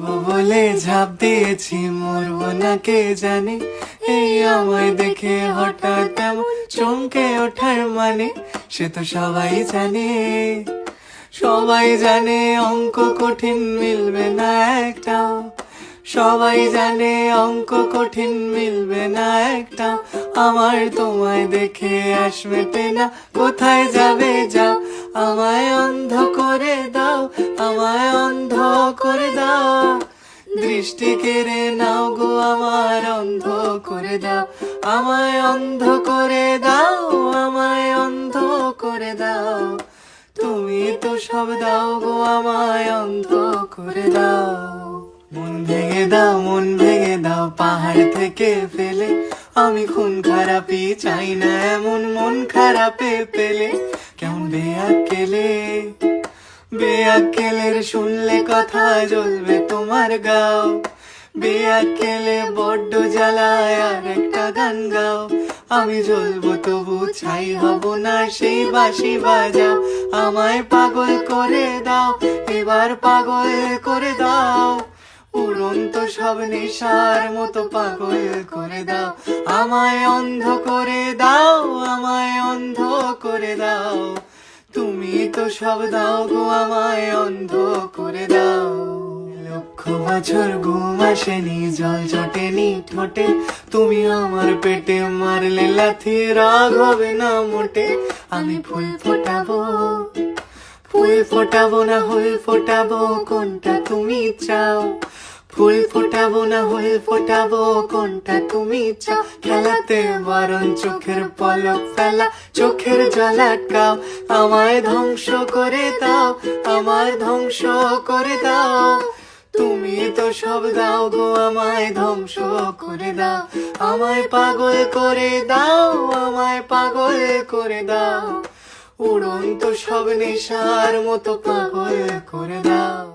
মরবো বলে ঝাঁপ দিয়েছি, মরবো না কে জানে। এই আমায় দেখে হঠাৎ এমন চমকে ওঠার মানে, সে তো সবাই জানে। সবাই জানে অঙ্ক কঠিন মিলবে না একটাও, সবাই জানে অঙ্ক কঠিন মিলবে না একটাও। আমার তোমায় দেখে আশ মেটে না, কোথায় যাবে যাও। আমায় অন্ধ করে দাও, আমায় অন্ধ করে দাও। দৃষ্টি কেড়ে নাও গো আমার, অন্ধ করে দাও। আমায় অন্ধ করে দাও, আমায় অন্ধ করে দাও। তুমি তো সব দাও গো আমায়, অন্ধ করে দাও। মন ভেঙে দাও, মন ভেঙে দাও পাহাড় থেকে ফেলে। আমি খুন খারাপি চাই না এমন মন খারাপে পেলে। কেমন বেয়াক্কেলে, বেয়াক্কেলের শুনলে কথা জ্বলবে তোমার গাও। বেয়াক্কেলে বড্ড জ্বালায়, আর একটা গান গাও। আমি জ্বলবো তবু ছাই হব না, সেই বাঁশি বাজাও। আমায় পাগল করে দাও, এবার পাগল করে দাও। উড়ন্ত সব নেশার মতো পাগল করে দাও। আমায় অন্ধ করে দাও, আমায় অন্ধ করে দাও। তুমি তো সব দাও গো আমায়, অন্ধ করে দাও। লক্ষ বছর ঘুম আসেনি, জল জটেনি ঠোঁটে। তুমি আমার পেটে মারলে লাথি, রাগ হবে না মোটে। আমি ফুল ফোটাবো, ফুল ফোটাবো না হুল ফোটাবো, কোনটা তুমি চাও। ফুল ফোটাবো না হুল ফোটাবো, কোনটা তুমি চাও। খেলাতে বারণ চোখের পলক ফেলা, চোখের জল আটকাও। আমায় ধ্বংস করে দাও, আমায় ধ্বংস করে দাও। তুমি তো সব দাও গো আমায়, ধ্বংস করে দাও। আমায় পাগল করে দাও, আমায় পাগল করে দাও। উড়ন্ত সব নেশার মতো পাগল করে দাও।